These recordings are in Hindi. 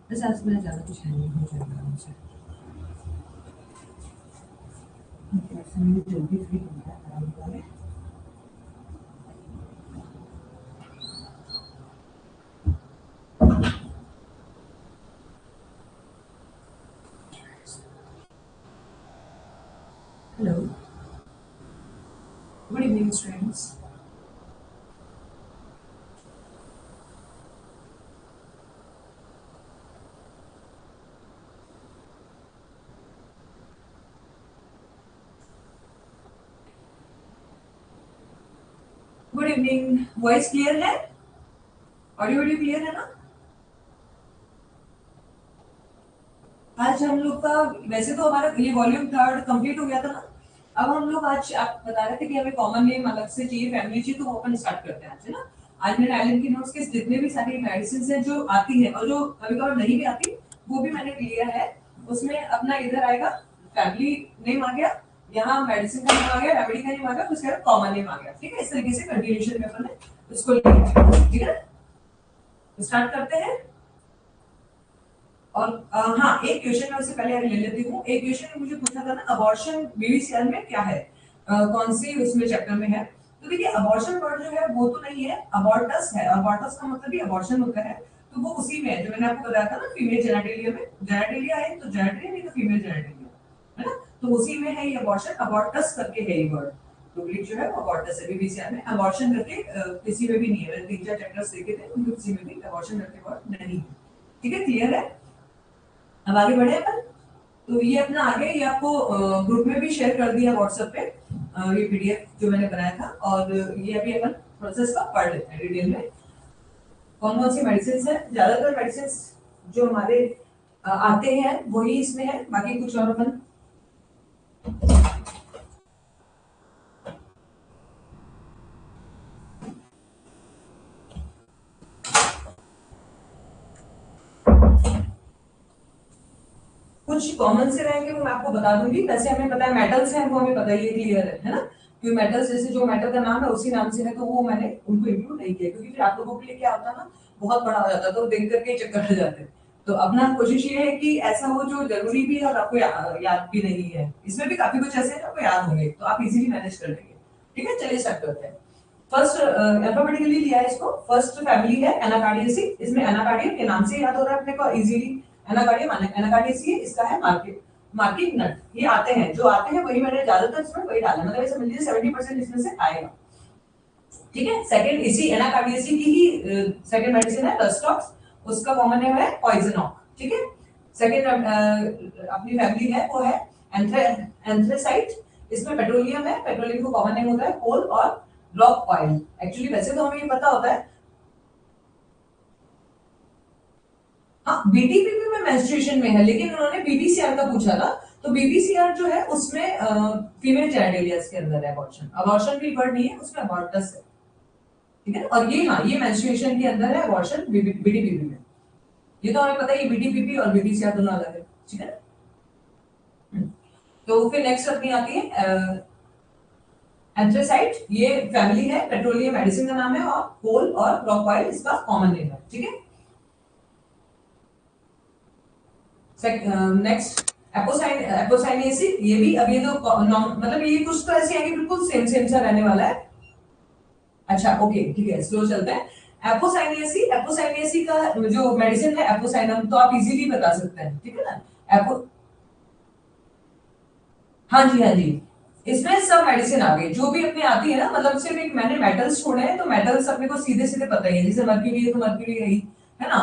बस आज में ज़्यादा कुछ है नहीं, हो जाएगा मुझसे। ऐसे में जल्दी फ्री बनता है आराम वाले। Hello, good evening students. Good evening. Voice clear है? ऑडियो वीडियो क्लियर है ना? आज हम लोग का वैसे तो हमारा ये वॉल्यूम थर्ड कंप्लीट हो गया था ना। अब हम लोग आज आप बता रहे थे कि हमें कॉमन नेम अलग से चाहिए, फैमिली चाहिए, तो वो अपन स्टार्ट करते हैं आज, है ना। आज मैंने आइलैंड की नोट्स के जितने भी सारी मेडिसिन है जो आती है और जो कभी कभार नहीं भी आती, वो भी मैंने लिया है। उसमें अपना इधर आएगा फैमिली नेम आ गया, यहाँ मेडिसिन का नेम आ गया, रेमेडी का नेम आ गया, उसके बाद कॉमन नेम आ गया। ठीक है, इस तरीके से कंटिन्यूशन में अपन ने उसको लिया। ठीक है, स्टार्ट करते हैं। और हाँ, एक क्वेश्चन मैं उससे पहले ले लेती हूँ। एक क्वेश्चन मुझे पूछा था ना, अबॉर्शन बीबीसीआर में क्या है, कौन सी उसमें चैप्टर में है। तो देखिए, अबॉर्शन वर्ड जो है वो तो नहीं है, अबॉर्टस है। अबॉर्टस का मतलब भी अबॉर्शन होता है, तो वो उसी में है जो मैंने आपको बताया था ना, फीमेल जेनेटेलिया में। जेनेटेलिया है तो जेनेटेलिया, नहीं तो फीमेल जेनेटेलिया, है ना। तो उसी में है ये अबॉर्शन, अबॉर्टस करके है ये वर्ड। डुप्लीट जो है वो अबॉर्टस है बीबीसीआर में। अबॉर्शन करके किसी में भी नहीं है। मैंने 3-4 चैप्टर्स देखे थे, उनमें किसी में भी अबॉर्शन करके वर्ड नहीं है। ठीक है, क्लियर है। अब आगे बढ़े अपन। तो ये अपना आगे, ये आपको ग्रुप में भी शेयर कर दिया व्हाट्सएप पे, ये पीडीएफ जो मैंने बनाया था। और ये अभी अपन प्रोसेस का पढ़ लेते हैं डिटेल में। कौन कौन सी मेडिसिन है, ज्यादातर मेडिसिन जो हमारे आते हैं वही इसमें है, बाकी कुछ और अपन कुछ कॉमन से रहेंगे वो मैं आपको बता दूंगी। वैसे हमें पता है मेटल्स हैं, वो हमें पता ही है, क्लियर है ना। क्योंकि मेटल्स जैसे जो मेटल का नाम है उसी नाम से है, तो वो मैंने उनको इंक्लूड नहीं किया, क्योंकि फिर आप लोगों के लिए क्या होता ना, बहुत बड़ा हो जाता, तो देख करके चक्कर हो जाते। तो अपना कोशिश ये है कि ऐसा हो जो जरूरी भी है और आपको याद भी नहीं है। इसमें भी काफी कुछ ऐसे है आपको याद होंगे, तो आप इजीली मैनेज कर लेंगे। ठीक है, चलिए स्टार्ट करते हैं। फर्स्ट अल्फाबेटिकली लिया है इसको। फर्स्ट फैमिली है एनाकार्डियेसी। इसमें एनाकार्डियम के नाम से याद हो रहा है अपने को इजीली। एनाकार्डियम, एनाकार्डियेसी, इसका है मार्केट मार्केट नट। ये आते हैं, जो आते हैं वही मैंने ज्यादातर इसमें वही डाला, मतलब ऐसे मिल लीजिए 70% इसमें से आएगा। ठीक है, सेकंड इसी एनाकार्डियेसी की ही सेकंड मेडिसिन है रस्टॉक्स। उसका कॉमन नेम है पॉइजनॉक। ठीक है, सेकंड अपनी फैमिली है वो है एंथ्रेसाइट। इसमें पेट्रोलियम है, पेट्रोलियम को कॉमन नेम होता है कोल और ड्रॉप ऑयल। एक्चुअली वैसे तो हमें ये पता होता है। हाँ, बीटीपीपी में मेंस्ट्रुएशन में है, लेकिन उन्होंने बीबीसीआर का पूछा था। तो बीबीसीआर जो है उसमें फीमेल जेनेटलिया के अंदर है अबॉर्शन। अबॉर्शन भी वर्ड नहीं है उसमें, अबॉर्टस है। ठीक है, और ये हाँ, ये मेंस्ट्रुएशन के अंदर है अबॉर्शन बीटीपीपी में। ये तो हमें पता है, ये बीटीपीपी और बीबीसीआर दोनों अलग है। ठीक है। तो फिर नेक्स्ट अपनी आती है एंथ्रेसाइट। ये फैमिली है, पेट्रोलियम मेडिसिन का नाम है, और कोल और ड्रॉप ऑयल इसका कॉमन नेम है। ठीक है, नेक्स्ट एपोसाइनेसी। ये भी अब ये तो मतलब ये कुछ तो ऐसे आएंगे बिल्कुल सेम सेम सा रहने वाला है। अच्छा ओके, ठीक है, स्लो चलते हैं। एपोसाइनेसी, एपोसाइनेसी का जो मेडिसिन है एपोसाइनम, तो आप इजीली बता सकते हैं। ठीक है ना। एपो हाँ जी, हाँ जी। इसमें सब मेडिसिन आ गई जो भी अपने आती है ना, मतलब सिर्फ एक मैंने मेटल्स छोड़े हैं, तो मेटल्स अपने को सीधे सीधे पता ही है। जैसे मर्क्यूरी है तो मर्क्यूरी है ना।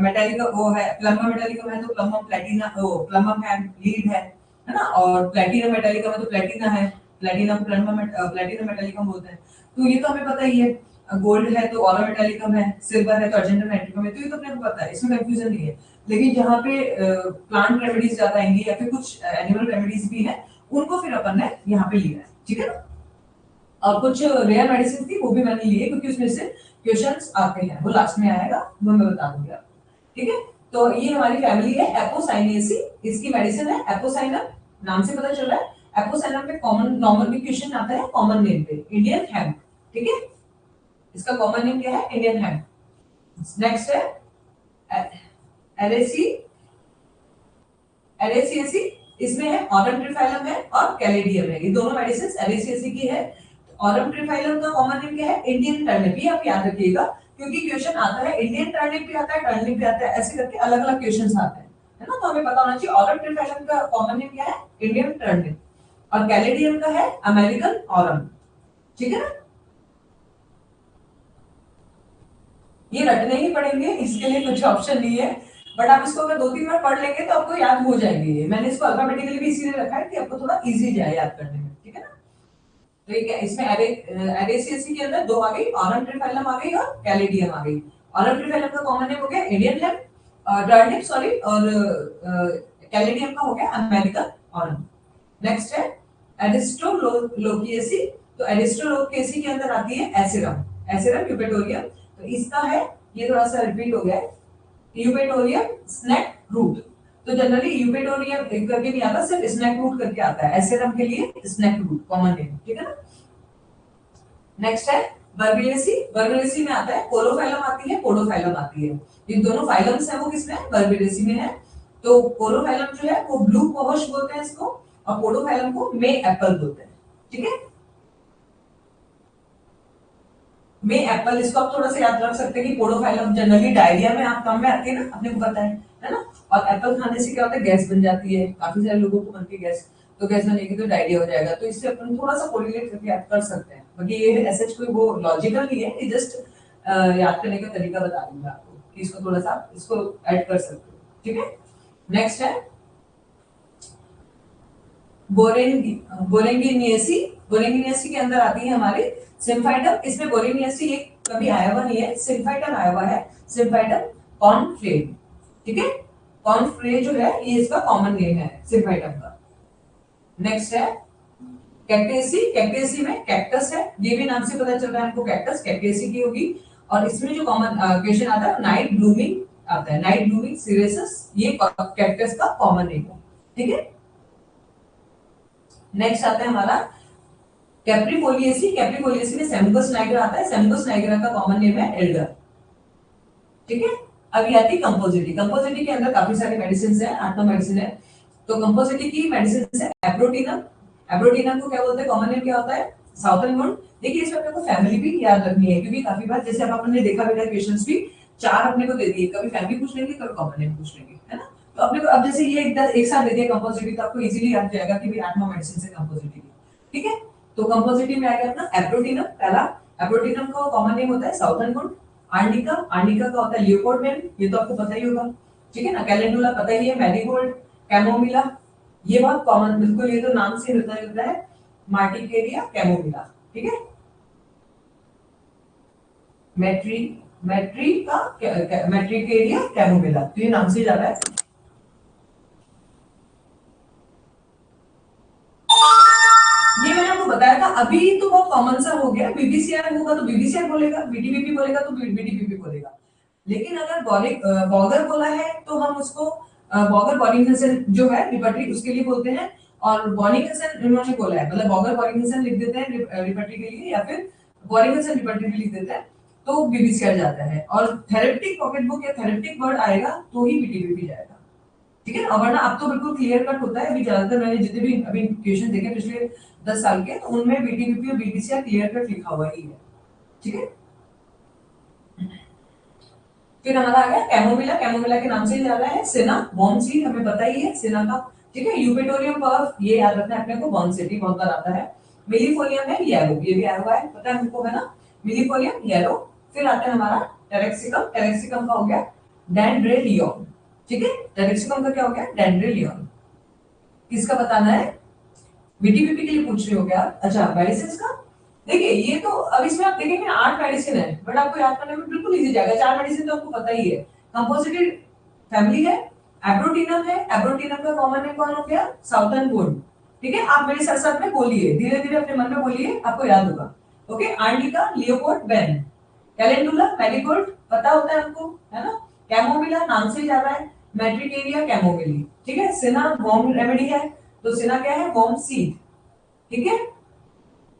मेटालिका वो है, प्लम्बम मेटालिकम है तो प्लम्बम प्लेटिना, वो प्लम्बम है, लीड है ना। और प्लेटिनम मेटालिकम है तो प्लेटिना है, प्लेटिनम प्लम्बम प्लेटिनम मेटालिकम बोलते हैं। तो ये तो हमें पता ही है। गोल्ड है तो ऑरो मेटालिकम है, सिल्वर है तो अर्जेंटम नाइट्रिकम है, तो ये तो अपने को पता है, इसमें कंफ्यूजन नहीं है। लेकिन जहाँ पे प्लांट रेमेडीज ज्यादा आएंगी या फिर कुछ एनिमल रेमेडीज भी है, उनको फिर अपन ने यहाँ पे लिया है। ठीक है ना। और कुछ रेयर मेडिसिन थी वो भी मैंने लिए, क्योंकि उसमें से क्वेश्चंस आते हैं, वो लास्ट में आएगा, वो मैं बता दूंगी आपको। ठीक है, तो ये हमारी फैमिली है एपोसाइनेसी। इसकी मेडिसिन है एपोसाइनम, नाम से पता चल रहा है। एपोसाइनम पे कॉमन नॉर्मल भी क्वेश्चन आता है कॉमन नेम पे, इंडियन हेम्प। ठीक है, इसका कॉमन नेम क्या है, इंडियन हेम्प। नेक्स्ट है एरेसी, एरेसिएसी इसमें है, ऑरम ट्रिफाइलम है और कैलेडियम है, ये दोनों मेडिसिन एरेसिएसी की है। ऑरम ट्रिफाइलम का कॉमन नेम क्या है? इंडियन टर्निप, ये आप याद रखिएगा क्योंकि क्वेश्चन आता है इंडियन टर्निप भी आता है, टर्निप भी आता है, ऐसे करके अलग अलग क्वेश्चंस आते हैं, है ना। तो हमें पता होना चाहिए ऑरम ट्रिफाइलम का कॉमन नेम क्या है? इंडियन टर्निप, और कैलेडियम का है अमेरिकन ऑरम, ठीक है ना। ये रटने ही पड़ेंगे, इसके लिए कुछ ऑप्शन नहीं है, बट आप इसको अगर 2-3 बार पढ़ लेंगे तो आपको याद हो जाएंगे। ये मैंने इसको अल्फाबेटिकली भी इसीलिए रखा है कि आपको थोड़ा इजी जाए याद करने में, ठीक है ना। तो ये क्या इसमें एरेसिएसी के अंदर दो आ गई, ऑरम ट्रिफाइलम आ गई और कैलेडियम आ गई। ऑरम ट्रिफाइलम का कॉमन नेम हो गया इंडियन हेम्प, टर्निप सॉरी, और कैलेडियम का हो गया अमेरिकन ऑरम। नेक्स्ट है एरिस्टोलोकिएसी, तो एरिस्टोलोकिएसी के अंदर आती है एसिरम, एसिरम यूपेटोरियम, तो इसका है, ये थोड़ा सा रिपीट हो गया है, यूपेटोरियम स्नैक रूट, तो जनरली यूपेटोरियम करके नहीं आता, सिर्फ स्नैक रूट करके आता है, एसेरम के लिए स्नैक रूट कॉमन नेम, ठीक है ना। नेक्स्ट है बर्बेरेसी, बर्बेरेसी में आता है कोलोफाइलम आती है, पोडोफाइलम आती है, ये दोनों फाइलम्स है वो किसमें है? बर्बेरेसी में है। तो कोलोफाइलम जो है वो ब्लू पॉश बोलते हैं इसको, और पोडोफाइलम को मे एप्पल बोलते हैं, ठीक है। में एप्पल, इसको आप थोड़ा सा याद रख सकते हैं कि पोडोफाइलम जनरली डायरिया में आप काम में आती है ना, अपने को पता है ना। और एप्पल खाने से क्या होता है? गैस बन जाती है, काफी सारे लोगों को बनती है गैस, तो गैस बनेगी तो डायरिया हो जाएगा, तो इससे अपन थोड़ा सा कोरिलेट करके याद कर सकते हैं, बाकी ये ऐसे कोई वो लॉजिकल नहीं है, ये जस्ट याद करने का तरीका बता दूंगा आपको कि इसको थोड़ा सा इसको ऐड कर सकते हो, ठीक है। नेक्स्ट है बोरेंगिनियसी, बोरेंगिनियसी के अंदर आती है हमारी सिम्फाइटम, इसमें बोरेंगिनियसी एक कभी आया हुआ नहीं है, सिम्फाइटम आया हुआ है, सिम्फाइटम कॉर्नफ्लेव, ठीक है। कॉर्नफ्लेव जो है ये इसका कॉमन नेम है सिम्फाइटम का। नेक्स्ट है कैक्टेसी, कैक्टेसी में कैक्टस है, ये भी नाम से पता चल रहा है हमको, कैक्टस कैक्टेसी की होगी, और इसमें जो कॉमन क्वेश्चन आता है नाइट ब्लूमिंग आता है, नाइट ब्लूमिंग सीरेसस, ये कैक्टस का कॉमन नेम है, ठीक है। नेक्स्ट आता है हमारा कैप्रिफोलिएसी, कैप्रिफोलिएसी में सेमुकस नाइग्रा आता है, सेमुकस नाइग्रा का कॉमन नेम है एल्डर, ठीक है। अब ये आती है कंपोजिटी, कंपोजिटी के अंदर काफी सारी मेडिसिन है, 8 मेडिसिन है, तो कंपोजिटी की मेडिसिन है एब्रोटिनम, एब्रोटिनम को क्या बोलते हैं? कॉमन नेम क्या होता है? Southern would. देखिए इसमें अपने को फैमिली भी याद रखनी है, क्योंकि काफी बार जैसे अब आपने देखा बेटा क्वेश्चंस भी 4 अपने को दे दिए, कभी फैमिली पूछ लेंगे, कभी कॉमन नेम पूछ लेंगे, है ना। तो अपने को अब जैसे ये एक साथ दे दिया कंपोजिटी, तो आपको इजीली याद जाएगा कि भाई 8 मेडिसिन है कंपोजिटी की, ठीक है। तो कंपोजिटी में आ गया अपना एब्रोटिनम, पहला एब्रोटिनम का कॉमन नेम होता है साउथर्न वुड। आर्निका, आर्निका का होता है लियोपोर्डमेन, ये तो आपको पता ही होगा, ठीक है ना। कैलेंडुला पता ही है, मैरीगोल्ड, कैमोमिला, ये बहुत कॉमन, बिल्कुल ये तो नाम से मिलता जुलता है, मार्टिकेरिया, कैमोमिला, ठीक है। मैट्री, मैट्री का मैट्रिकेरिया, कैमोमिला, तो ये नाम से जा रहा है। ये मैंने आपको बताया था अभी, तो बहुत कॉमन सा हो गया, बीबीसीआर होगा तो बीबीसीआर बोलेगा, बीटीबीपी बोलेगा तो बीटीबीपी बोलेगा, लेकिन अगर बॉगर बोला है तो हम उसको बॉगर बॉरिंगहसन जो है रिपर्टरी उसके लिए बोलते हैं, और बॉरिंगहसन इन्होंने बोला है, मतलब बॉगर बॉरिंगहसन लिख देते हैं रिपर्टरी के लिए, या फिर बॉरिंगहसन रिपर्टरी भी लिख देते हैं, तो बीबीसीआर जाता है, और थेरेप्टिक पॉकेट बुक या थेरेप्टिक वर्ड आएगा तो ही बीटीबीपी जाएगा, ठीक है ना। वरना अब तो बिल्कुल क्लियर कट होता है, अभी ज्यादातर मैंने जितने भी अभी क्वेश्चन देखे पिछले 10 साल के, तो उनमें बीटीबीपी और बीबीसीआर क्लियर कट लिखा हुआ ही है, ठीक है। फिर हमारा आ गया कैमोमिला, कैमोमिला के नाम से ही जा रहा है, सिना बॉन सीड हमें पता ही है सिना का, ठीक है। यूपेटोरियम पर्व, ये याद रखना है अपने को, बॉन सीड बहुत बार आता है। मिलीफोलियम है येलो, ये भी आया हुआ है, पता है हमको, है ना, मिलीफोलियम येलो। फिर आता है हमारा टेरेक्सिकम, टेरेक्सिकम का हो गया डैंड्रेलियन, ठीक है। टेरेक्सिकम का क्या हो गया? डैंड्रेलियन। किसका बताना है? बीटीबीपी के लिए पूछ रहे हो क्या? अच्छा, मेडिसिन का देखिए, ये तो अब इसमें आप देखेंगे 8 मेडिसिन है, बट आपको याद करने में बिल्कुल इजी जाएगा, 4 मेडिसिन तो आपको पता ही है। कंपोजिटेड फैमिली है, एब्रोटिनम है, एब्रोटिनम का कॉमन नेम कौन हो गया? साउथर्न वुड, ठीक है। आप मेरे साथ साथ में बोलिए, धीरे धीरे अपने मन में बोलिए, आपको याद होगा, okay. Arnica, leopard, bane, calendula, marigold पता होता है हमको, है ना। कैमोमिला नाम से ही जा रहा है, मैट्रिकेरिया, कैमोमिली, ठीक है। सिना वॉर्म रेमेडी है, तो सिना क्या है? वॉर्म सीड, ठीक है।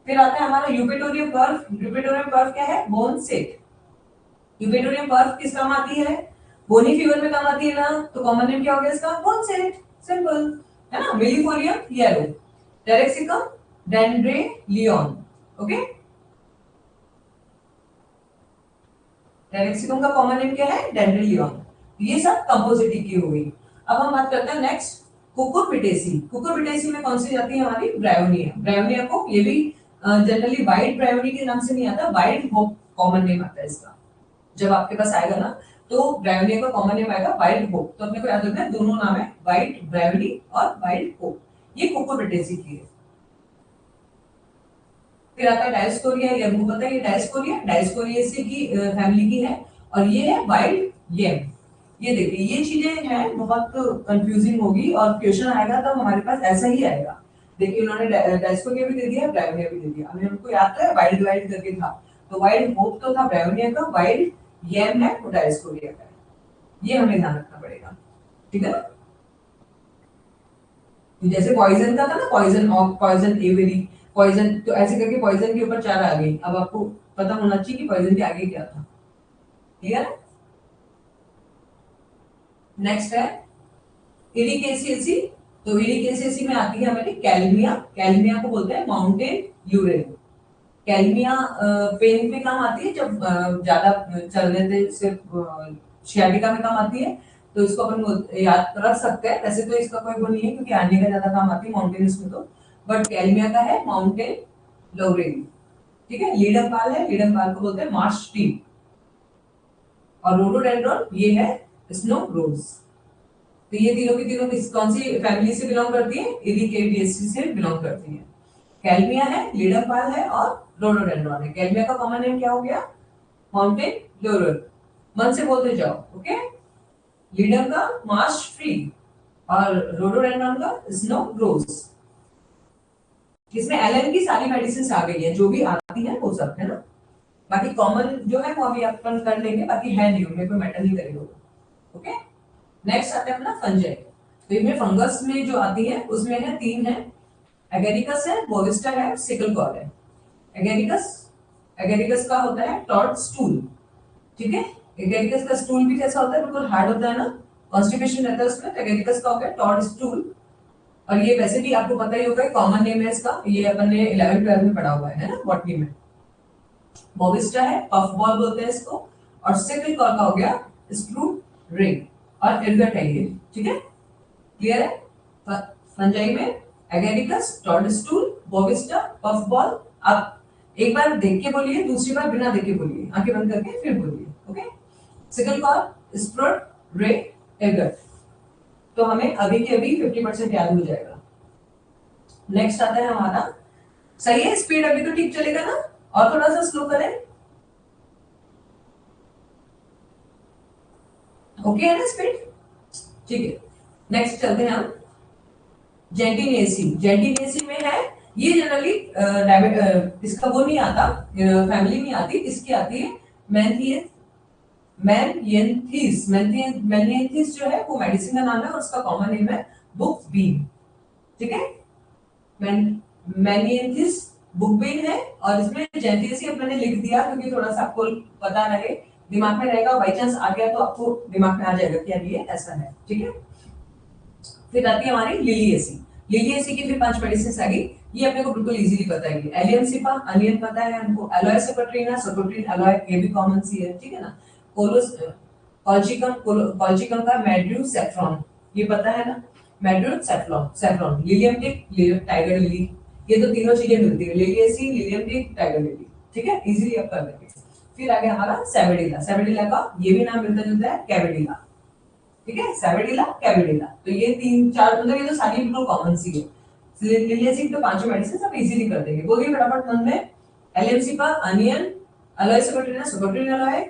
फिर आता है हमारा यूपेटोरियम पर्व, यूपेटोरियम पर्व क्या है? Bone set. यूपेटोरियम पर्व किस काम आती है? बोनी फीवर में काम आती है ना, तो कॉमन नेम क्या हो गया इसका? बॉनसेट, सिंपल है ना। Millefolium yellow, taraxacum dandelion, okay. Taraxacum का कॉमन नेम क्या है? डेंड्रेलियन। ये सब कंपोजिटी की हो गई। अब हम बात करते हैं नेक्स्ट, कुकुरबिटेसी। कुकुरबिटेसी में कौन सी जाती है हमारी? ब्रायोनिया। ब्रायोनिया को ये भी जनरली वाइट ब्रायोनी के नाम से नहीं आता, वाइट होप कॉमन नेम आता है इसका। जब आपके पास आएगा ना तो ब्रायोनिया का कॉमन नेम आएगा वाइट होप, तो अपने को याद रखना है दोनों नाम है, वाइट ब्रायोनी और वाइट होप। ये कुकुरबिटेसी की है। फिर आता है डायस्कोरिया, ये हमको पता है ये डायस्कोरिया डायस्कोरिएसी की फैमिली की है, और ये है वाइल्ड येम। ये देखिए ये चीजें हैं बहुत कंफ्यूजिंग होगी, और क्वेश्चन आएगा तब हमारे पास ऐसा ही आएगा। देखिए उन्होंने डायस्कोरिया भी दे दिया, ब्रायोनिया भी दे दिया। हमें हमको याद है वाइल्ड वाइल्ड करके था, तो वाइल्ड होप तो था ब्रायोनिया का, वाइल्ड येम है वो डायस्कोरिया का है। ये हमें ध्यान रखना पड़ेगा, ठीक है ना। जैसे पॉइजन का था ना, poison of, poison every, poison, तो ऐसे करके पॉइजन के ऊपर 4 आ गई। अब आपको पता होना चाहिए कि पॉइजन के आगे क्या था, क्लियर है। नेक्स्ट है इरिकेशियसी। तो इरिकेशियसी में आती है हमारी कैलमिया। कैलमिया को बोलते हैं माउंटेन यूरेन। कैलमिया पेन पे काम आती है, जब ज्यादा चलने से सिर्फ शियाटिका में काम आती है, तो इसको अपन याद रख सकते हैं। वैसे तो इसका कोई वो नहीं है क्योंकि आने का ज्यादा काम आती है माउंटेन्स में, तो बट कैलमिया का है माउंटेन लोरेन, ठीक है। लीडम पाल है, लीडम पाल को बोलते हैं मार्श ट्री। और रोडोडेंड्रॉन ये है स्नो रोज। तो ये तीनों की तीनों कौन सी फैमिली से बिलोंग करती है? इरिकेशियसी से बिलोंग करती है। कैलमिया है, लीडम पाल है और रोडोडेंड्रॉन है। कैलमिया का कॉमन नेम क्या हो गया? माउंटेन लोरल, मन से बोलते जाओ, ओके। लीडम का मार्श ट्री और रोडोडेंड्रॉन का स्नो रोज। इसमें एलन की सारी मेडिसिन आ गई है, जो भी आती है वो सब, है ना। बाकी कॉमन जो है वो अभी अपन कर लेंगे, बाकी है नहीं, उनमें कोई मैटर नहीं करेगा, ओके। नेक्स्ट आता है अपना फंजाई। तो इनमें फंगस में जो आती है उसमें है 3 है, एगेरिकस है, बोविस्टा है, सिकल कॉल है। एगेरिकस, एगेरिकस का होता है टॉड स्टूल, ठीक है। एगेरिकस का स्टूल भी कैसा होता है? बिल्कुल हार्ड होता है ना, कॉन्स्टिपेशन रहता है उसमें। तो एगेरिकस का हो गया टॉड स्टूल, और ये वैसे भी आपको पता ही होगा कॉमन नेम है इसका, ये अपन ने 11th 12th में पढ़ा हुआ है ना बॉटनी में। बोविस्टा है, पफ बॉल बोलते हैं इसको, और सिकल कॉल का हो गया स्क्रू रिंग, और एर्गट है ये, ठीक है, क्लियर है। फंजाई में एगेरिकस, टॉडस्टूल, बोविस्टा, पफ बॉल। आप एक बार देख के बोलिए, दूसरी बार बिना देख के बोलिए, आंखें बंद करके फिर बोलिए, ओके। सिकल कॉल, स्प्रोट, रे, एर्गट। तो हमें अभी के अभी 50% याद हो जाएगा। नेक्स्ट आता है हमारा, सही है स्पीड अभी तो ठीक चलेगा ना, और थोड़ा सा स्लो करें, ओके है ना स्पीड, ठीक है। नेक्स्ट चलते हैं हम जेंटिनेसी। जेंटिनेसी में है ये जनरली इसका वो नहीं आता, फैमिली नहीं आती, इसकी आती है मैंथियस, मैनयंथिस। मैनयंथिस जो है वो मेडिसिन का नाम है, और उसका कॉमन नेम है बुक बीन, ठीक है। मैनियंथिस बुकबीन है, और इसमें जेंटिनेसी मैंने लिख दिया क्योंकि थोड़ा सा आपको पता रहे, दिमाग में रहेगा, बाई चांस आ गया तो आपको दिमाग में आ जाएगा कि यार ये ऐसा है, ठीक है। फिर आती है हमारी लिलिएसी। लिलिएसी की फिर 5 मेडिसिन आ गई, ये अपने को बिल्कुल इजीली पता है। एलियम सिपा, अनियन पता है हमको, एलोए सेकोट्रिना, सेकोट्रिन एलोए, ये भी कॉमन सी है, ठीक है ना। कोलोस, कॉल्चिकम, कॉल्चिकम का मैड्रू सैफ्रॉन, ये पता है ना, मैड्रू सैफ्रॉन, सैफ्रॉन। लिलियम टिक, टाइगर लिली, ये तो तीनों चीजें मिलती है, लिलिएसी, लिलियम टिक, टाइगर लिली, ठीक है, इजीली आप कर लेंगे। फिर आ गया हमारा सेवेडिला। सेवेडिला का ये भी नाम मिलता जुलता है, कैवेडिला, ठीक है, सेवेडिला, कैवेडिला। तो ये 3 4 मतलब ये तो सारी बिल्कुल कॉमन सी है। लिलिएसी तो 5 मेडिसिन सब इजीली कर देंगे, बोलिए फटाफट मन में। Allium cepa, onion, aloe socotrina, socotrine aloe,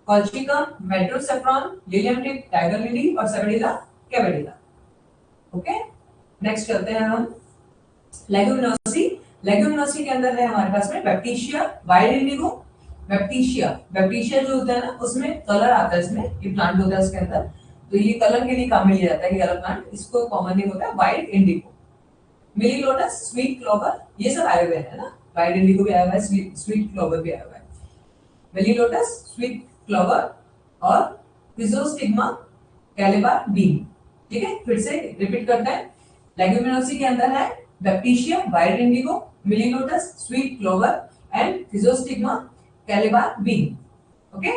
colchicum, मेट्रोसेफ्रॉन, लिलियम टिक, टाइगर लिली, और सेवेडिला, कैवेडिला, ओके। नेक्स्ट चलते हैं हम लेगुमिनोसी। लेगुमिनोसी के अंदर है हमारे पास में बैप्टीशिया, वाइल्ड इंडिगो। बैप्टीशिया, बैप्टीशिया जो होता है ना उसमें कलर आता है, इसमें ये प्लांट होता है उसके अंदर, तो ये कलर के लिए काम में लिया जाता है ये वाला प्लांट, इसको कॉमन नेम होता है वाइल्ड इंडिगो। मिली लोटस, स्वीट क्लोवर, ये सब आए हुए हैं ना, वाइल्ड इंडिगो भी आया हुआ है, स्वीट क्लोवर भी आया हुआ है। मिली लोटस, स्वीट क्लोवर और फिजोस्टिग्मा कैलिबर बी। ठीक है, फिर से रिपीट करते हैं। लेग्यूमिनोसी के अंदर है baptisia, white indigo, melilotus, sweet clover and physostigma calabar bean. Okay,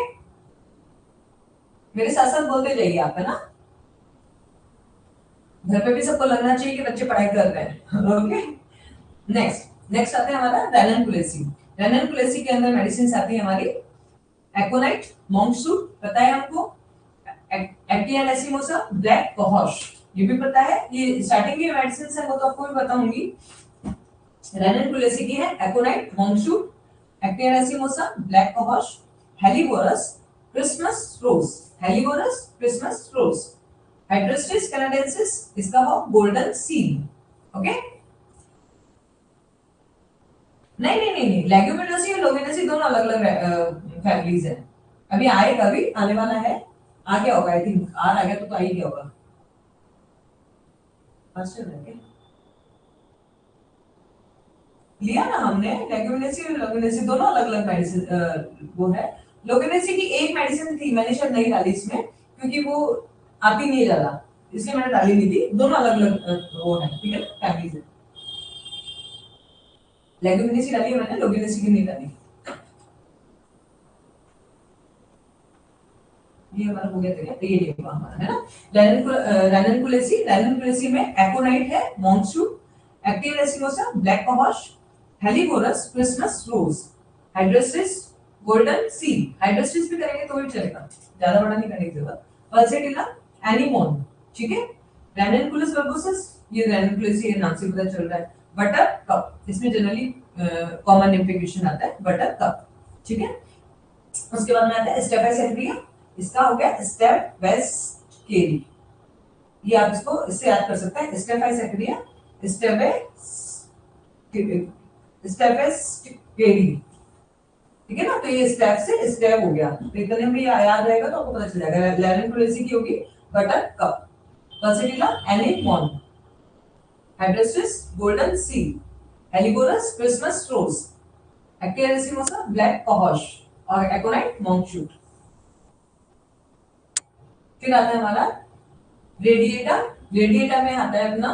मेरे साथ साथ बोलते जाइए आप, है ना। घर पे भी सबको लगना चाहिए कि बच्चे पढ़ाई कर रहे हैं। ओके, नेक्स्ट नेक्स्ट आते हैं हमारा रेननकुलेसी। रेननकुलेसी के अंदर मेडिसिन आती है हमारी एकोनाइट, मॉन्कसूट पता है हमको, एक्टिया एसिमोसा, ब्लैक कॉहर्स ये भी पता है। ये स्टार्टिंग की मेडिसिन है वो तो आपको भी बताऊंगी। रेननकुलेसी की है एकोनाइट, मॉन्कसूट, एक्टिया एसिमोसा, ब्लैक कॉहर्स, हेलिबोरस, क्रिसमस रोज, हेलिबोरस क्रिसमस रोज, हाइड्रोस्टिस कैनाडेंसिस, इसका हो गोल्डन सीड। ओके, नहीं नहीं नहीं नहीं, लेग्यूमिनोसी और लोमिनोसी दोनों अलग अलग फैमिलीज हैं। अभी आएगा, अभी आने वाला है, आ गया होगा, आई थिंक आ गया तो आ ही गया होगा। फर्स्ट में क्या लिया ना हमने, लेग्यूमिनेसी और लोमिनेसी दोनों अलग अलग मेडिसिन वो है। लोमिनेसी की एक मेडिसिन थी, मैंने शायद नहीं डाली इसमें क्योंकि वो आती नहीं है ज्यादा, इसलिए मैंने डाली नहीं थी। दोनों अलग अलग वो है, ठीक है, फैमिलीज है। लेग्यूमिनेसी डाली है मैंने, लोमिनेसी की नहीं डाली। ये हमारा हो गया था क्या, ये हुआ हमारा, है ना। रेननकुलेसी में एकोनाइट है, मॉन्कसूट, एक्टिव रेसिनोसा, ब्लैक कॉहर्स, हेलिबोरस, क्रिसमस रोज, हाइड्रोसिस, गोल्डन सी। हाइड्रोसिस भी करेंगे तो भी चलेगा, ज्यादा बड़ा नहीं करने की जरूरत। पल्सेटिला, एनीमोन, ठीक है। रेननकुलस बर्बोसस, ये रेननकुलेसी है, नाम से पता चल रहा है। बटर कप, इसमें जनरली कॉमन इम्प्लीकेशन आता है बटर कप, ठीक है। उसके बाद में आता है स्टेफाइस एरिया, इसका हो गया स्टेप वेस्ट केरी। ये आप इसको इससे याद कर सकते हैं, स्टेफाइस एरिया, स्टेफाइस स्टेफाइस केरी, ठीक है ना। तो ये स्टेप से स्टेप हो गया, तो इतने में याद रहेगा तो आपको पता चल जाएगा। लेरेंकुलेसी की होगी buttercup, pulsatilla anemone, hydrastis golden seal, helleborus Christmas rose, actaea racemosa black cohosh और एकोनाइट मॉन्कशूट। फिर आता है हमारा रेडिएटा। रेडिएटा में आता है अपना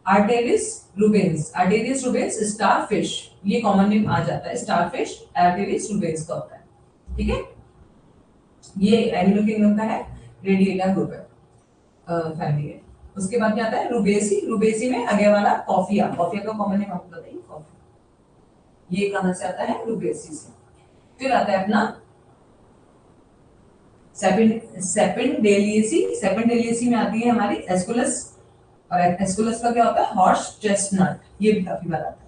आर्टेरिस रूबेंस। आर्टेरिस रूबेंस स्टार फिश, ये कॉमन नेम आ जाता है, स्टार फिश आर्टेरिस रूबेंस का होता है, ठीक है। ये एनिमल किंगडम का है, रेडिएटा ग्रुप है, फैमिली है। उसके बाद क्या आता है रूबेसी। रूबेसी में आगे वाला कॉफिया, कॉफिया का कॉमन नेम आपको बताइए, कॉफी, ये कहां से आता है, रूबेसी से। फिर आता है अपना सेपेंडेलिएसी। सेपेंडेलिएसी में आती है हमारी एस्कुलस, और एस्कुलस का क्या होता है, हॉर्स चेस्टनट, ये भी काफी बार आता है।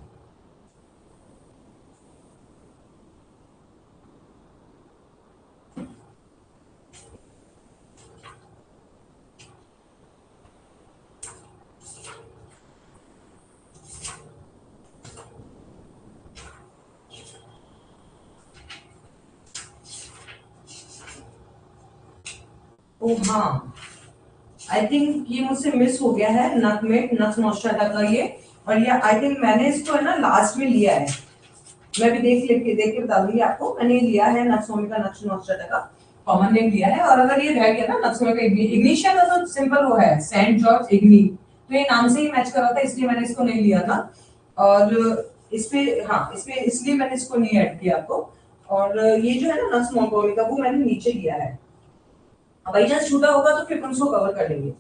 ओ हाँ, आई थिंक ये मुझसे मिस हो गया है, नटमेग नट्स मॉस्टाटा का ये। और ये आई थिंक मैंने इसको है ना लास्ट में लिया है, मैं भी देख के बता दूंगी आपको। मैंने लिया है नट्सोमी का, नट्स मॉस्टाटा का कॉमन नेम लिया है। और अगर ये रह गया ना नट्सोमी का इग्निशिया का, तो सिंपल वो है सेंट जॉर्ज इग्नी, तो ये नाम से ही मैच कर रहा था, इसलिए मैंने इसको नहीं लिया था। और इसमें हाँ, इसमें इसलिए मैंने इसको नहीं ऐड किया आपको। और ये जो है ना नट्स मॉन्गोमी का, वो मैंने नीचे लिया है। बाई चांस छूटा होगा तो फिर हम उसको कवर कर लेंगे।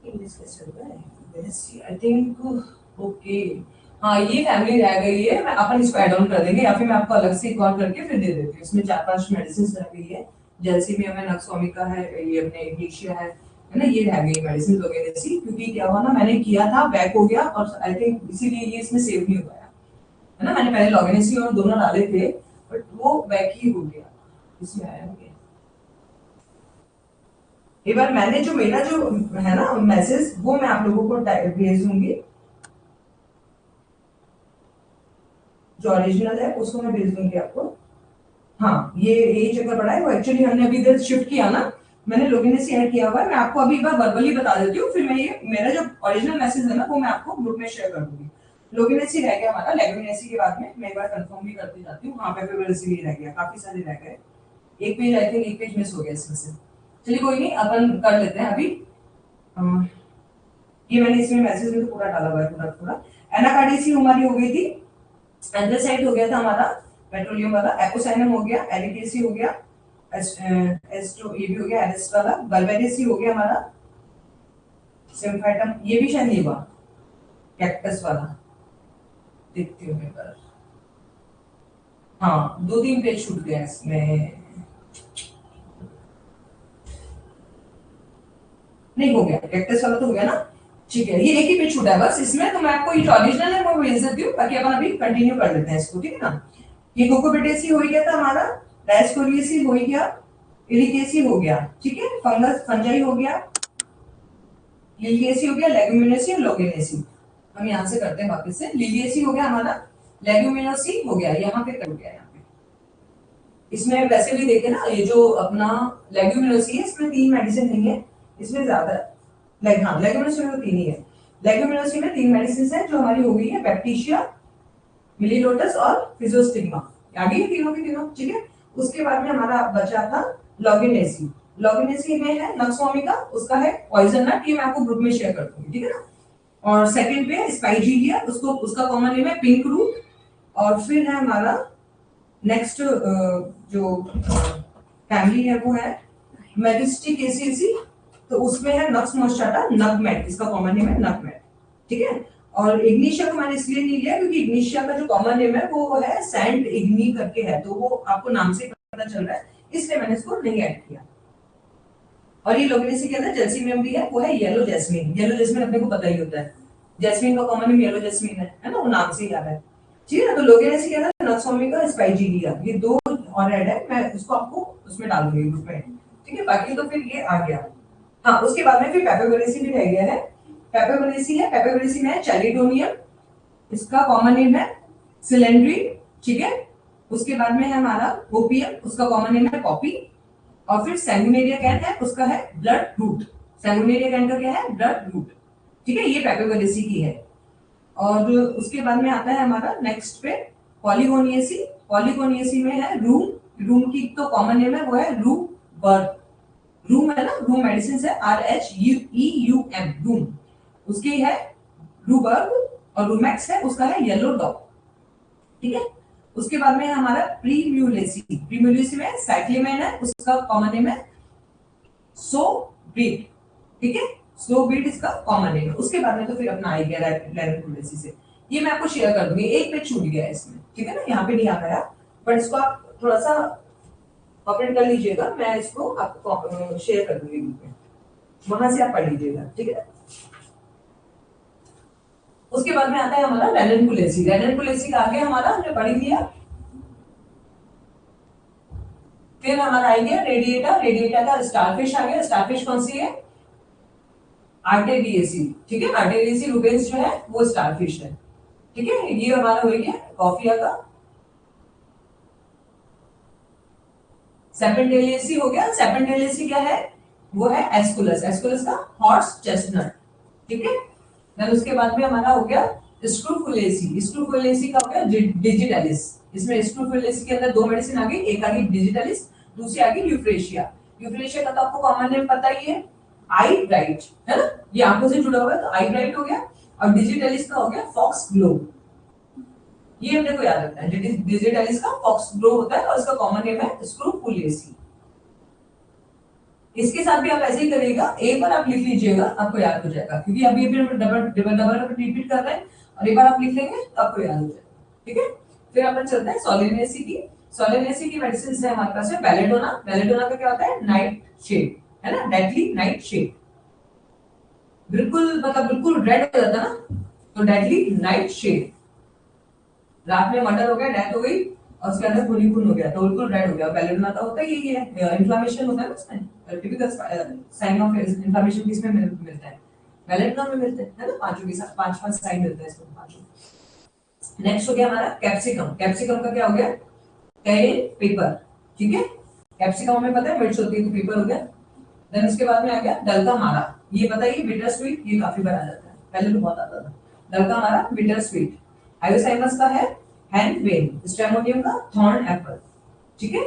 इंग्लिश कैसे होगा है, आई थिंक ओके। हाँ, ये फैमिली रह गई है, मैं अपन इसको ऐड ऑन कर देंगे, या फिर मैं आपको अलग से एक और करके फिर दे देती हूँ। इसमें 4-5 मेडिसिन रह गई है, जेलसीमिया में नक्सोमिका है, ये अपने इग्निशिया है ना, ये रह गई मेडिसिन वगैरह सी। क्योंकि क्या हुआ ना, मैंने किया था बैक हो गया, और आई थिंक इसीलिए ये इसमें सेव नहीं हो पाया, है ना। मैंने पहले लॉगिनेसी और दोनों डाले थे, बट वो बैक ही हो गया, इसमें आया नहीं। एक बार मैंने जो मेरा जो है ना मैसेज, वो मैं आप लोगों को भेज दूंगी, जो ओरिजिनल है उसको मैं भेज दूंगी आपको। हाँ, ये चक्कर पड़ा है, वो एक्चुअली हमने अभी इधर शिफ्ट किया ना, मैंने लोगिनेसी ऐड किया हुआ है, मैं आपको अभी एक बार वर्बली बता देती हूँ, फिर मैं ये मेरा जो ओरिजिनल मैसेज है ना वो मैं आपको ग्रुप में शेयर कर दूंगी। लोगिनेसी रह गया हमारा, लेगुमिनेसी के बाद में मैं एक बार कंफर्म भी करती जाती हूँ। हाँ, पेपिबेरेसी भी रह गया, काफी सारे रह गए, एक पेज आई थिंक, एक पेज मिस हो गया इसमें से। चलिए कोई नहीं, अपन कर लेते हैं अभी। ये मैंने इसमें मैसेज में तो पूरा डाला हुआ है, पूरा पूरा। एनाकार्डिसी हमारी हो गई थी, एंथ्रेसाइट हो गया था हमारा पेट्रोलियम वाला, एपोसाइनम हो गया, एलिकेसी हो गया, एस्ट्रो ये भी हो गया, एरेस्ट वाला, बल्बेरेसी हो गया हमारा, सिम्फाइटम ये भी शायद नहीं हुआ, कैक्टस वाला देखती हूँ मैं पर। हाँ, 2-3 पेज छूट गया इसमें, नहीं हो गया, कैक्टस वाला तो हो गया ना, ठीक है, ये एक ही पेज छूटा है बस इसमें, तो मैं आपको ये जो ओरिजिनल है वो भेज देती हूँ, ताकि अपन अभी कंटिन्यू कर लेते हैं इसको, ठीक है ना। ये कोकोबेटेसी हो गया था हमारा, डायस्कोरियसी हो गया, इरिकेसी हो गया, ठीक है, फंगस फंजाई हो गया, लिलिएसी हो गया, लेगुमिनेसी और लोगिनेसी। हम यहाँ से करते हैं वापस से, लिलिएसी हो गया हमारा, लेगुमिनोसी हो गया, यहाँ पे कर गया, यहाँ पे इसमें वैसे भी देखे ना, ये जो अपना लेगुमिनोसी है इसमें 3 मेडिसिन नहीं है, इसमें ज्यादा हाँ, लेगुमिनोसी में तो 3 ही है। लेगुमिनोसी में 3 मेडिसिन है जो हमारी हो गई है, बैक्टीरिया, मिलीलोटस और फिजोस्टिग्मा, आ गई है तीनों की तीनों, ठीक है। उसके बाद में हमारा बचा था लॉगिनेसी, लॉगिनेसी में है नक्सवामी उसका है पॉइजन नट, ये मैं आपको ग्रुप में शेयर कर दूंगी, ठीक है ना। और सेकंड पे स्पाइजीलिया, उसको उसका कॉमन नेम है पिंक रूट। और फिर है हमारा नेक्स्ट जो फैमिली है वो है मेरिस्टिकेसी, तो उसमें है नक्स मोस्टाटा, नगमेट, इसका कॉमन नेम है नगमेट, ठीक है। और इग्निशिया को मैंने इसलिए नहीं लिया क्योंकि इग्निशिया का जो कॉमन नेम है वो है सेंट इग्नी करके है, तो वो आपको नाम से पता चल रहा है, इसलिए मैंने इसको नहीं ऐड किया। और ये लोगिनेसी के अंदर जेल्सीमियम भी है, वो है येलो जैस्मिन, येलो जैस्मिन अपने को पता ही होता है, जैस्मिन का कॉमन नेम येलो जैस्मिन है ना, वो नाम से ही याद है, ठीक है। तो लोगिनेसी के अंदर नक्सोमिका, स्पाइजीलिया, ये 2 और ऐड है, मैं उसको आपको उसमें डाल दूंगी ग्रुप में, ठीक है। बाकी तो फिर ये आ गया। हाँ, उसके बाद में फिर पेपिबेरेसी भी रह गया है, पेपिबेरेसी है, पेपिबेरेसी में है चैलिडोनियम, इसका कॉमन नेम है सिलेंड्री, ठीक है। उसके बाद में है हमारा ओपियम, उसका कॉमन नेम है पॉपी। और फिर सैंगुनेरिया कैन है, उसका है ब्लड रूट, सैंगुनेरिया कैन का क्या है, ब्लड रूट, ठीक है, ये पेपिबेरेसी की है। और उसके बाद में आता है हमारा नेक्स्ट पे पॉलीगोनियसी, पॉलीगोनियसी में है रूम, रूम की तो कॉमन नेम है वो है रूम बर्ग, रूम है ना, रूम मेडिसिन है, RHEUM रूम, उसकी है रूबर्ग। और रूमैक्स है, उसका है येलो डॉग, ठीक है। उसके बाद में है हमारा प्रीम्यूलेसी, प्रीम्यूलेसी में साइक्लिमेन है, उसका कॉमन नेम है सोब्रीट, ठीक है, सोब्रीट इसका कॉमन नेम है। उसके बाद में तो फिर अपना आ गया लैरेंकुलेसी से, ये मैं आपको शेयर कर दूंगी, एक पेज छूट गया है इसमें, ठीक है ना, यहाँ पे नहीं आ गया, बट इसको आप थोड़ा सा ऑपरेट कर लीजिएगा, मैं इसको आपको शेयर कर दूंगी ग्रुप में, वहां से आप पढ़ लीजिएगा, ठीक है। उसके बाद में आता है हमारा रेननकुलेसी, रेननकुलेसी का आगे हमारा हमने पढ़ लिया। फिर हमारा आ गया रेडिएटा, रेडिएटा का स्टारफिश आ गया, स्टारफिश कौन सी है, आर्टेरियसी, ठीक है, आर्टेरियसी रूबेंस जो है वो स्टारफिश है, ठीक है। ये हमारा हो गया कॉफिया का, सेपेंडेलियसी हो गया, सेपेंडेलियसी क्या है, वो है एस्कुलस, एस्कुलस का हॉर्स चेस्टनट, ठीक है। देन उसके बाद में हमारा हो गया स्क्रूफुलेसी, स्क्रूफुलेसी का हो गया डिजिटलिस, इसमें स्क्रूफुलेसी के अंदर 2 मेडिसिन आ गई, एक आ गई डिजिटलिस, दूसरी आ गई यूफ्रेशिया, यूफ्रेशिया का तो आपको कॉमन नेम पता ही है आई ब्राइट, है ना, ये आंखों से जुड़ा हुआ है, तो आई ब्राइट हो गया। और डिजिटलिस का हो गया फॉक्स ग्लो, ये अपने को याद रखना है, डिजिटलिस का फॉक्स ग्लो होता है और इसका कॉमन नेम है स्क्रूफुलेसी। इसके साथ भी आप ऐसे ही करिएगा, एक बार आप लिख लीजिएगा, आपको याद हो जाएगा, क्योंकि अभी अभी हम डबल रिपीट कर रहे हैं, और एक बार आप लिख लेंगे तो आपको याद हो जाएगा, ठीक है। फिर अपन चलते हैं सोलिनेसी की, सोलिनेसी की मेडिसिन है हमारे पास है बेलेडोना, बेलेडोना का क्या होता है, नाइट शेड, है ना, डेडली नाइट शेड, बिल्कुल मतलब बिल्कुल रेड हो जाता है ना, तो डेडली नाइट शेड, रात में मर्डर हो गया, डेथ हो गई और उसके अंदर खून खून हो गया तो बिल्कुल रेड हो गया, बेलेडोना का होता है यही है, इन्फ्लेमेशन होता है उसमें, टिपिकल साइन ऑफ इन्फ्लेमेशन किसमें मिलता है, बेलेडोना में मिलते हैं, है ना, पांचों के साथ 5-5 साइन मिलते हैं इसमें पांचों। नेक्स्ट हो गया हमारा कैप्सिकम, कैप्सिकम का क्या हो गया, कैरेन पेपर, ठीक है, कैप्सिकम हमें पता है मिर्च होती है, तो पेपर हो गया। देन उसके बाद में आ गया डल का मारा, ये बताइए बिटर स्वीट, ये काफी बार आ जाता है, पहले तो बहुत आता था। डल का मारा बिटर स्वीट। हाइपोसाइमस का है हैंड वेन, स्ट्रेमोनियम का थॉर्न एप्पल, ठीक है।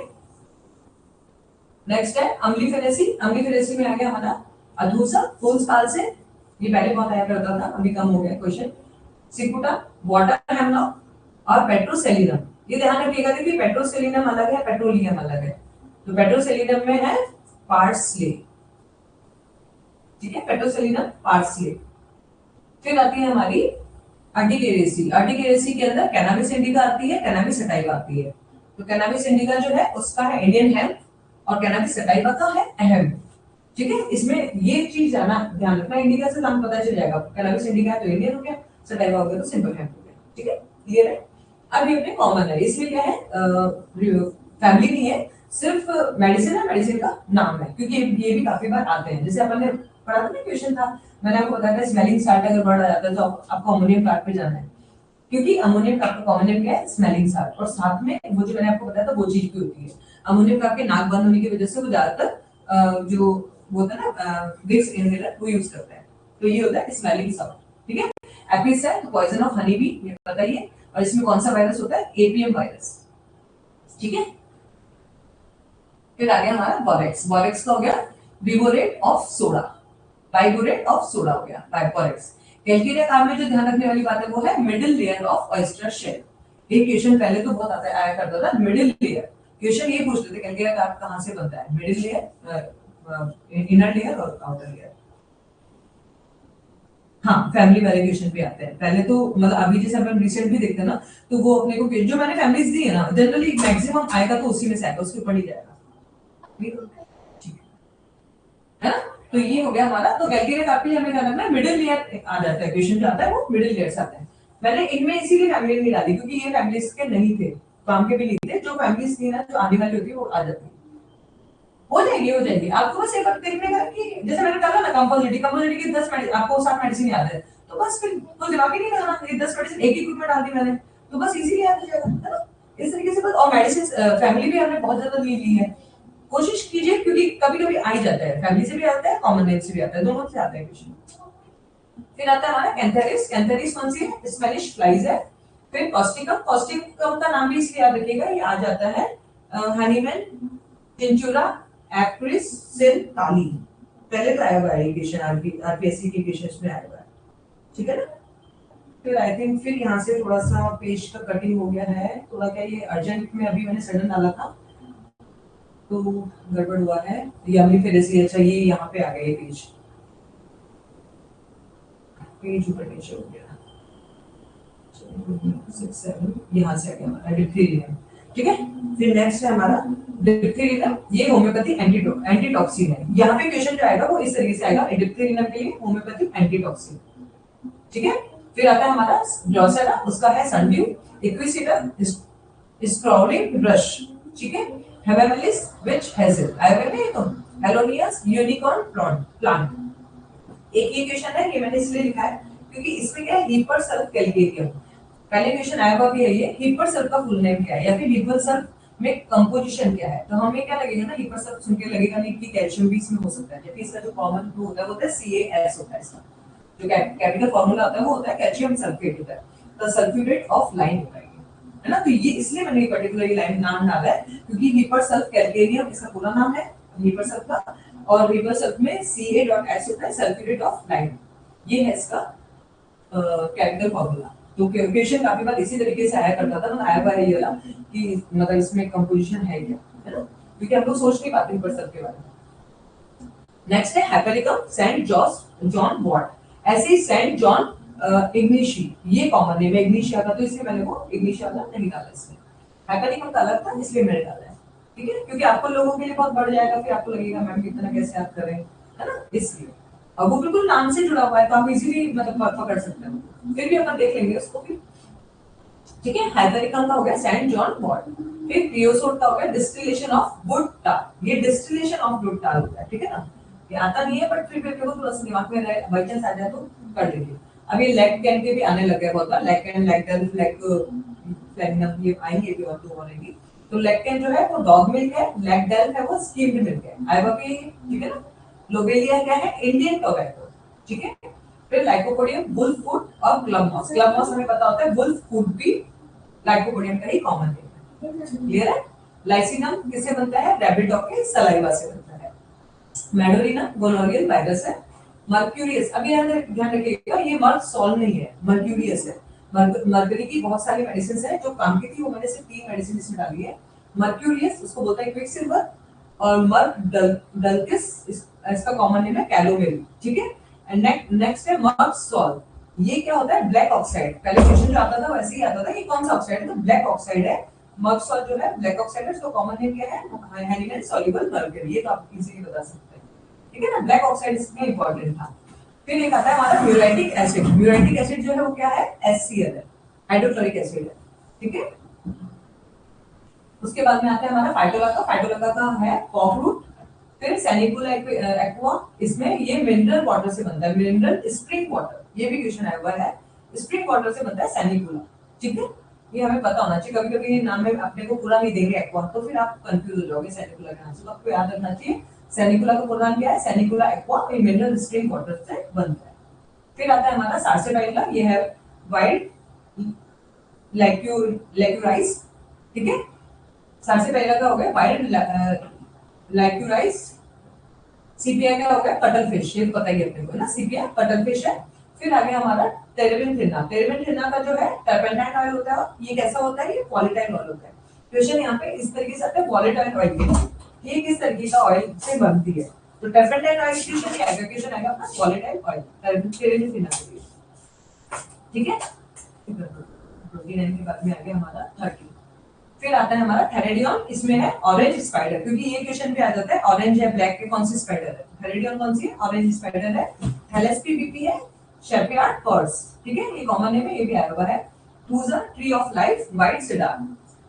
नेक्स्ट है अम्ली फेरेसी, अम्ली फेरेसी में आ गया हमारा अधूसा फूल्स पाल से, ये पहले बहुत आया करता था, अभी कम हो गया क्वेश्चन। सिकुटा, वाटर हेमलॉक और पेट्रोसेलिनम, ये ध्यान रखिएगा कि पेट्रोसेलिनम अलग है, पेट्रोलियम अलग है। तो पेट्रोसेलिनम में है पार्सले, ठीक है, पेट्रोसेलिनम पार्सले। फिर आती है हमारी अर्टिकेरेसी, अर्टिकेरेसी के अंदर कैनाबिस इंडिका आती है, कैनाबिस सटाइवा आती है। तो कैनाबिस इंडिका जो है उसका है इंडियन हेम्प और कैनाबिस सटाइवा का है अहम, ठीक है। इसमें ये चीज जाना ध्यान रखना, इंडिका से हम पता चल जाएगा, कैनाबिस इंडिका है तो इंडियन हो गया, सटाइवा हो गया तो सिंपल हेम्प हो गया, ठीक है, क्लियर है। अब ये अपने कॉमन है, इसमें क्या है फैमिली नहीं है, सिर्फ मेडिसिन है, मेडिसिन का नाम है, क्योंकि ये भी काफी बार आते हैं। जैसे अपन ने पढ़ा था ना क्वेश्चन था, मैंने आपको बताया था स्मेलिंग साल्ट अगर वर्ड आ जाता है तो आपको अमोनियम कार्ड पे जाना है, क्योंकि अमोनियम कार्ड का कॉमन नेम क्या है, स्मेलिंग साल्ट, और साथ में वो जो मैंने आपको बताया था वो चीज भी होती है। अमोनियम कार्ड के नाक बंद होने की वजह से वो ज्यादातर जो वो होता है ना विक्स इनहेलर वो यूज करते हैं, तो ये होता है स्मेलिंग साल्ट, ठीक है। एपिस है तो पॉइजन ऑफ हनी बी, ये बताइए, और इसमें कौन सा वायरस होता है, एपीएम वायरस, ठीक है। फिर आ गया हमारा बोरेक्स, बोरेक्स का हो गया बिबोरेट ऑफ सोडा, बाइबोरेट ऑफ सोडा हो गया बोरेक्स। कैलकेरिया कार्ब में जो ध्यान रखने वाली बात है वो है middle layer of oyster shell, ये क्वेश्चन पहले तो बहुत आता आया करता था, मिडिल लेयर, क्वेश्चन ये पूछते थे कैलकेरिया कार्ब कहां से बनता है, मिडिल लेयर, इनर लेयर और आउटर लेयर। हाँ, फैमिली वाले क्वेश्चन भी आते हैं, पहले तो मतलब अभी जैसे अपन रिसेंट भी देखते हैं ना, तो वो अपने को जो मैंने फैमिलीज दी है ना, जनरली मैक्सिमम आएगा तो उसी में से आएगा, उसके ऊपर नहीं जाएगा, ठीक है ना। तो ये हो गया हमारा, तो कैलकुलेट आपके हमें क्या करना है, मिडिल लेयर आ जाता है, क्वेश्चन जो आता है वो मिडिल लेयर से आता है। मैंने इनमें इसीलिए फैमिली नहीं डाली क्योंकि ये फैमिलीज के नहीं थे, काम के भी नहीं थे, जो फैमिलीज थी ना जो आने वाली होती है वो आ जाती है, हो जाएगी हो जाएगी। आपको बस एक बार देखने का कि जैसे मैंने कहा ना कंपोजिटी, कंपोजिटी की 10 मेडिसिन, आपको 7 मेडिसिन याद है, तो बस फिर तो दिमाग ही नहीं लगाना, ये 10 मेडिसिन एक ही ग्रुप में डाल दी मैंने, तो बस इजीली याद हो जाएगा, है ना। इस तरीके से बस, और मेडिसिन फैमिली भी हमने बहुत ज्यादा ली ली है, कोशिश कीजिए, क्योंकि कभी कभी आ ही जाता है, फैमिली से भी आता है, कॉमन नेम से भी आता है, दोनों से आता है क्वेश्चन। फिर आता है हमारा कैंथेरिस, कैंथेरिस कौन सी है, स्पेनिश फ्लाइज है। फिर कॉस्टिकम, कॉस्टिकम का नाम भी इसलिए याद रखिएगा, ये आ जाता है हनीमैन, चिंचुरा, एक्ट्रेस, सिल, ताली, पहले तो आया हुआ है क्वेश्चन, आरपीएससी के क्वेश्चंस में आया हुआ है, ठीक है ना। फिर आई थिंक फिर यहाँ से थोड़ा सा पेज का कटिंग हो गया है, थोड़ा क्या ये अर्जेंट में अभी मैंने सडन डाला था तो गड़बड़ हुआ है, ये अभी फिर ऐसे, अच्छा ये यहाँ पे आ गया ये पेज, पेज ऊपर नीचे हो गया, 6 7 यहाँ से आ गया हमारा डिप्थीरिया, ठीक है। फिर नेक्स्ट है हमारा डिप्थीरिया, ये होम्योपैथी एंटीटॉक्सिन है, यहाँ पे क्वेश्चन जो आएगा वो इस तरीके से आएगा, डिप्थीरिया के लिए होम्योपैथी एंटीटॉक्सिन, ठीक है। फिर आता है हमारा ड्रोसेरा, उसका है सनड्यू, इक्विसिटर, स्क्राउलिंग ब्रश, ठीक है। हेवेमेलिस विच हेज़ल, आएगा नहीं तो हेलोनियस यूनिकॉर्न प्लांट। एक ये क्वेश्चन है, ये मैंने इसलिए लिखा है क्योंकि इसमें क्या है, हीपर सल्फ कैलकेरियम, पहले क्वेश्चन आया हुआ भी है ये, हीपर सल्फ का फुल नेम क्या है, या फिर हीपर सल्फ में कंपोजिशन क्या है, तो हमें क्या लगेगा ना, हीपर सल्फ सुन के लगेगा नहीं कि कैल्शियम भी इसमें हो सकता है, जबकि इसका जो कॉमन होता है वो होता है CaS होता है, इसका जो केमिकल फार्मूला होता है वो होता है कैल्शियम सल्फेट होता है, तो सल्फ्यूरेट ऑफ लाइन होता है ना। तो ये इसलिए मैंने पर्टिकुलर लाइन नाम डाला है क्योंकि हीपर सल्फ कैलकेरियम इसका पूरा नाम है हीपर सल्फ का, और हीपर सल्फ में CaS होता है, सल्फ्यूरेट ऑफ लाइन, ये है इसका केमिकल फार्मूला। तो क्वेश्चन काफी बार इसी तरीके से आया करता था, मतलब आया हुआ है ये वाला कि मतलब इसमें कंपोजिशन है क्या, है ना, क्योंकि हम लोग सोच नहीं पाते हीपर सल्फ के बारे में। नेक्स्ट है हैपेरिकम सेंट जॉन वॉट, ऐसे ही सेंट जॉन इग्निशी, ये कॉमन नेम है इग्निशिया का, तो इसलिए मैंने वो इग्निशिया का नहीं डाला इसमें, हैपेरिकम का अलग था इसलिए मैंने डाला है, ठीक है, क्योंकि आपको लोगों के लिए बहुत बढ़ जाएगा, फिर आपको लगेगा मैम कितना कैसे याद करें, है ना, इसलिए। और वो बिल्कुल नाम से जुड़ा हुआ है तो आप इजीली मतलब पकड़ सकते हो, फिर भी अपन देख लेंगे उसको भी, ठीक है। हैपेरिकम का हो गया सेंट जॉन वॉट। फिर क्रियोसोट का हो गया डिस्टिलेशन ऑफ वुड टार, ये डिस्टिलेशन ऑफ वुड टार होता है, ठीक है ना, ये आता नहीं है बट फिर मेरे को थोड़ा सा दिमाग में रहे, बाई चांस आ जाए तो कर लेंगे। अब ये लेग कैन के भी आने लग गए बहुत बार, लेग कैन, लेग डल, लेग फ्लैगनम, ये आएंगे भी और दो आएंगी। तो लेग कैन जो है वो डॉग मिल्क है, लेग डल है वो स्कीम्ड मिल्क है, आएगा भी, ठीक है ना। लोबेलिया क्या है? इंडियन टोबैको, ठीक है। फिर लाइकोपोडियम वुल्फ फूड और क्लब मॉस। क्लब मॉस हमें पता होता है, वुल्फ फूड भी लाइकोपोडियम का ही कॉमन है। क्लियर है? लाइसिनम किससे बनता है? रैबिटो के सलाइवा से बनता है। मेडोरिना गोनोरियल वायरस है। मर्क्यूरियस, अभी ध्यान रखिएगा, ये मर्क सॉल नहीं है, मर्क्यूरियस है। मर्करी की बहुत सारी मेडिसिन है जो काम की थी, वो मैंने सिर्फ 3 मेडिसिन इसमें डाली है। मर्क्यूरियस उसको बोलता है क्विकसिल्वर, और मर्क डल्किस इसका कॉमन नेम है कैलोमेरी, ठीक है। एंड नेक्स्ट है मर्क सॉल। ये क्या होता है? Black oxide. पहले क्वेश्चन जो आता था वैसे ही आता था, ये कौन सा ऑक्साइड है? तो ब्लैक ऑक्साइड है। मर्क सॉल जो है ब्लैक ऑक्साइड है, इसका कॉमन नेम क्या है? हैनिमन सॉल्युबल मर्क्यूरी। ये तो आप इजीली बता सकते हैं, ठीक है ना। ब्लैक ऑक्साइड इसमें इंपॉर्टेंट था। फिर एक आता है हमारा म्यूरेटिक एसिड। म्यूरेटिक एसिड जो है वो क्या है? HCl है, हाइड्रोक्लोरिक एसिड है, ठीक है। उसके बाद में आता है हमारा फाइटोलैका। फाइटोलैका का है कॉकरूट। फिर सैनिकुला एक्वा, इसमें ये मिनरल वाटर से बनता है, मिनरल स्प्रिंग वाटर, ये भी क्वेश्चन आया हुआ है। स्प्रिंग वाटर से बनता है सैनिकुला, ठीक है। ये हमें पता होना चाहिए, कभी कभी नाम में अपने को पूरा नहीं देंगे एक्वा, तो फिर आप कंफ्यूज हो जाओगे सैनिकुला के नाम से। तो आपको याद रखना चाहिए सैनिकुला का पूरा नाम क्या है? सैनिकुला एक्वा, ये मिनरल स्प्रिंग वाटर से बनता है। फिर आता है हमारा सार्सेटाइला, ये है वाइल्ड लैक्यूराइस, ठीक है। सार्सेटाइला का हो गया वाइल्ड लैक्यूराइस। सीपीआई का हो गया कटल फिश, ये पता ही है अपने को ना, सीपीआई कटल फिश है। फिर आ गया हमारा टेरेबिन थ्रिना का जो है टर्पेंटाइन ऑयल होता है। ये कैसा होता है? ये वॉलेटाइल ऑयल होता है। क्वेश्चन यहाँ पे इस तरीके से आता है, वॉलेटाइल ऑयल ये किस तरीके का ऑयल से बनती है? तो टर्पेंटाइन ऑयल क्वेश्चन क्या आएगा? क्वेश्चन आएगा अपना वॉलेटाइल ऑयल टेरेबिन थ्रिना के लिए, ठीक है। प्रोटीन के बाद में आ गया हमारा 30। फिर आता है हमारा थेरेडियन, इसमें है ऑरेंज स्पाइडर, क्योंकि ये क्वेश्चन भी आ जाता है ऑरेंज है ब्लैक के कौन सी स्पाइडर है? थेरेडियन कौन सी है? ऑरेंज स्पाइडर है। थैलेस्पी बीपी है। शेफियार्ड पर्स, ठीक है, ये कॉमन नेम है, ये भी आया हुआ है। Thuja tree of life, white cedar,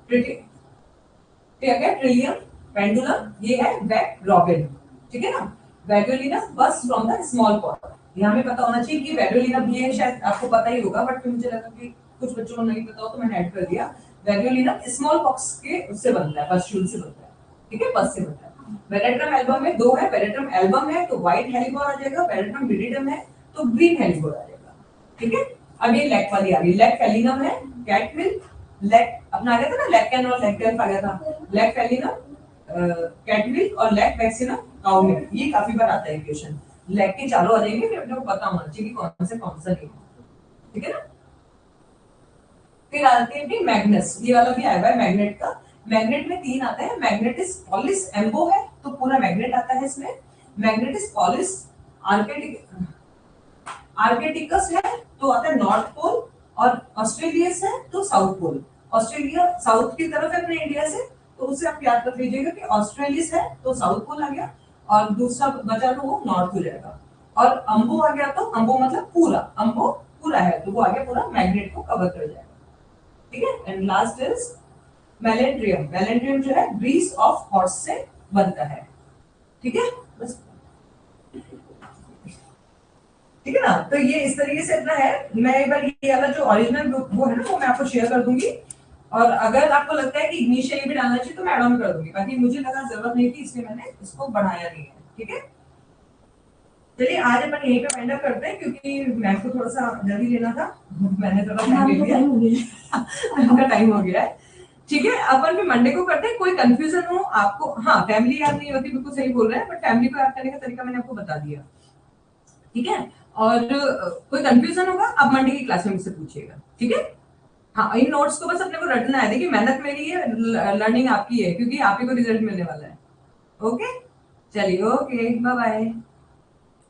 ठीक है। ट्रिलियम पेंडुलम, ये है बैक रॉबिन, ठीक है ना। वैग्योलिना बस फ्रॉम द स्मॉल पॉट, ये हमें पता होना चाहिए कि वैग्योलिना भी है, शायद आपको पता ही होगा, बट मुझे लगा कि कुछ बच्चों को नहीं पता हो तो मैंने ऐड कर दिया। वैग्योलिना स्मॉल पॉक्स के उससे बनता है, पस्ट्यूल से बनता है, ठीक है, पस से बनता है। वेरेट्रम एल्बम में 2 है, वेरेट्रम एल्बम है तो व्हाइट हेलिबोर आ जाएगा, वेरेट्रम विरिडम है तो ग्रीन हेलिबोर आ जाएगा, ठीक है। अब ये लैक वाली आ गई, लैक फेलिनम है, कैट मिल्क, लैक अपना आ गया था ना, लैक्टन और लैक्टन आ गया था, लैक फेलिनम, कैट मिल्क और लैक वैक्सीनम काउ मिल्क, ये काफी बार आता है क्वेश्चन। लैक के चारों आ जाएंगे, फिर अपने को पता होना चाहिए कि कौन सा नहीं, ठीक है ना। फिर आते हैं मैग्नेस, ये वाला भी आया हुआ है मैग्नेट का। मैग्नेट में 3 आते हैं, मैग्नेटिस पॉलिस एम्बो है तो पूरा मैग्नेट आता है इसमें। मैग्नेटिस पॉलिस आर्केटिकस है तो आता है नॉर्थ पोल, और ऑस्ट्रेलियस है तो साउथ पोल। ऑस्ट्रेलिया साउथ की तरफ है अपने इंडिया से, तो उससे आप याद रख लीजिएगा कि ऑस्ट्रेलियस है तो साउथ पोल आ गया, और दूसरा बचा तो वो नॉर्थ हो जाएगा। और अम्बो आ गया तो अम्बो मतलब पूरा, अम्बो पूरा है तो वो आ गया पूरा मैग्नेट को कवर कर जाएगा, ठीक है। And last is melandrium. Melandrium जो है ग्रीस ऑफ हॉर्स से बनता है, ठीक है बस, ठीक है ना। तो ये इस तरीके से अपना है। मैं एक बार ये वाला जो ओरिजिनल वो है ना, वो मैं आपको शेयर कर दूंगी, और अगर आपको लगता है कि इग्निशिया ये भी डालना चाहिए तो मैं ऐड ऑन कर दूंगी, बाकी मुझे लगा जरूरत नहीं थी इसलिए मैंने इसको बढ़ाया नहीं है, ठीक है। चलिए आज अपन यहीं पे फाइंड अप करते हैं, क्योंकि मैं को थोड़ा सा जल्दी लेना था, मैंने थोड़ा टाइम ले लिया, आपका टाइम हो गया है, ठीक है। अपन भी मंडे को करते हैं। कोई कंफ्यूजन हो आपको, हाँ फैमिली याद नहीं होती, बिल्कुल सही बोल रहे हैं, बट फैमिली को याद करने का तरीका मैंने आपको बता दिया, ठीक है। और कोई कंफ्यूजन होगा आप मंडे की क्लास में मुझसे पूछिएगा, ठीक है। हाँ, इन नोट्स को बस अपने को रटना है, देखिए मेहनत मेरी है, लर्निंग आपकी है, क्योंकि आप ही को रिजल्ट मिलने वाला है। ओके, चलिए, ओके, बाय बाय।